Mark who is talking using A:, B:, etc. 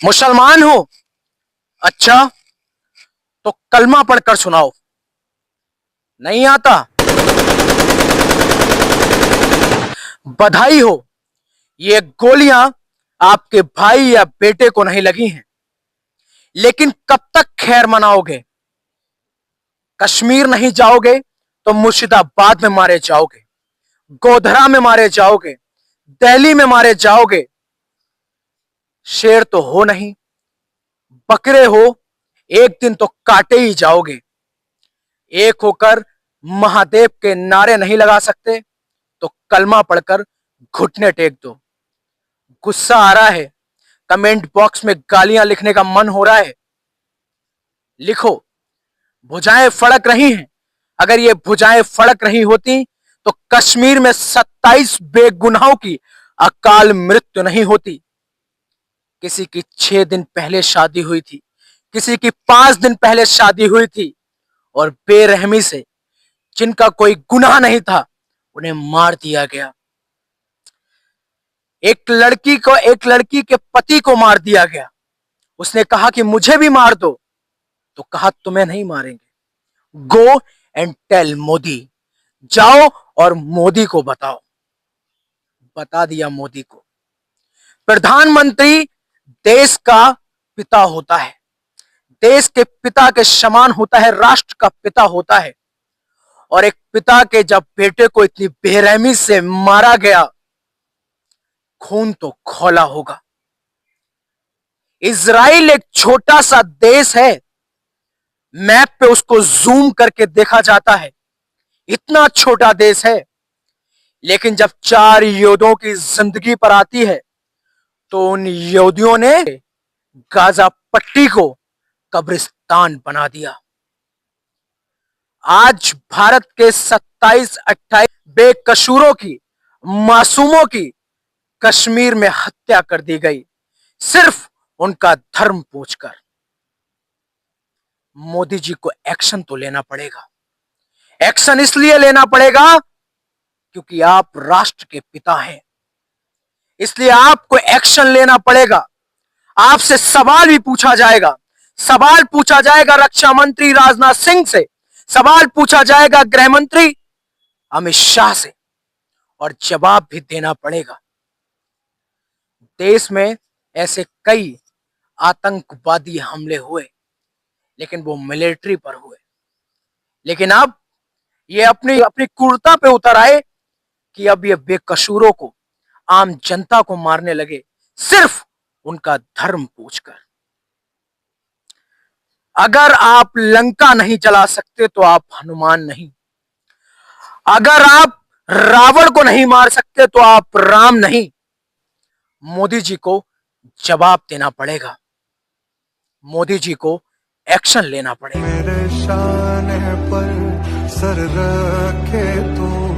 A: मुसलमान हो? अच्छा, तो कलमा पढ़कर सुनाओ। नहीं आता? बधाई हो, ये गोलियां आपके भाई या बेटे को नहीं लगी हैं। लेकिन कब तक खैर मनाओगे? कश्मीर नहीं जाओगे तो मुर्शिदाबाद में मारे जाओगे, गोधरा में मारे जाओगे, दिल्ली में मारे जाओगे। शेर तो हो नहीं, बकरे हो, एक दिन तो काटे ही जाओगे। एक होकर महादेव के नारे नहीं लगा सकते तो कलमा पढ़कर घुटने टेक दो। गुस्सा आ रहा है, कमेंट बॉक्स में गालियां लिखने का मन हो रहा है, लिखो। भुजाएं फड़क रही हैं। अगर ये भुजाएं फड़क रही होती तो कश्मीर में 27 बेगुनाहों की अकाल मृत्यु नहीं होती। किसी की 6 दिन पहले शादी हुई थी, किसी की 5 दिन पहले शादी हुई थी, और बेरहमी से जिनका कोई गुनाह नहीं था उन्हें मार दिया गया। एक लड़की के पति को मार दिया गया। उसने कहा कि मुझे भी मार दो, तो कहा तुम्हें नहीं मारेंगे। Go and tell Modi. जाओ और मोदी को बताओ। बता दिया मोदी को। प्रधानमंत्री देश का पिता होता है, देश के पिता के समान होता है, राष्ट्र का पिता होता है। और एक पिता के जब बेटे को इतनी बेरहमी से मारा गया, खून तो खौला होगा। इजराइल एक छोटा सा देश है, मैप पे उसको जूम करके देखा जाता है, इतना छोटा देश है। लेकिन जब 4 योद्धाओं की जिंदगी पर आती है तो उन योद्धाओं ने गाजा पट्टी को कब्रिस्तान बना दिया। आज भारत के 27-28 बेकसूरों की, मासूमों की कश्मीर में हत्या कर दी गई, सिर्फ उनका धर्म पूछकर। मोदी जी को एक्शन तो लेना पड़ेगा। एक्शन इसलिए लेना पड़ेगा क्योंकि आप राष्ट्र के पिता हैं, इसलिए आपको एक्शन लेना पड़ेगा। आपसे सवाल भी पूछा जाएगा। सवाल पूछा जाएगा रक्षा मंत्री राजनाथ सिंह से, सवाल पूछा जाएगा गृह मंत्री अमित शाह से, और जवाब भी देना पड़ेगा। देश में ऐसे कई आतंकवादी हमले हुए, लेकिन वो मिलिट्री पर हुए। लेकिन अब ये अपनी अपनी क्रूरता पे उतर आए कि अब ये बेकसूरों को, आम जनता को मारने लगे, सिर्फ उनका धर्म पूछकर। अगर आप लंका नहीं जला सकते तो आप हनुमान नहीं। अगर आप रावण को नहीं मार सकते तो आप राम नहीं। मोदी जी को जवाब देना पड़ेगा। मोदी जी को एक्शन लेना पड़ेगा।
B: मेरे शान पर सर रखे तू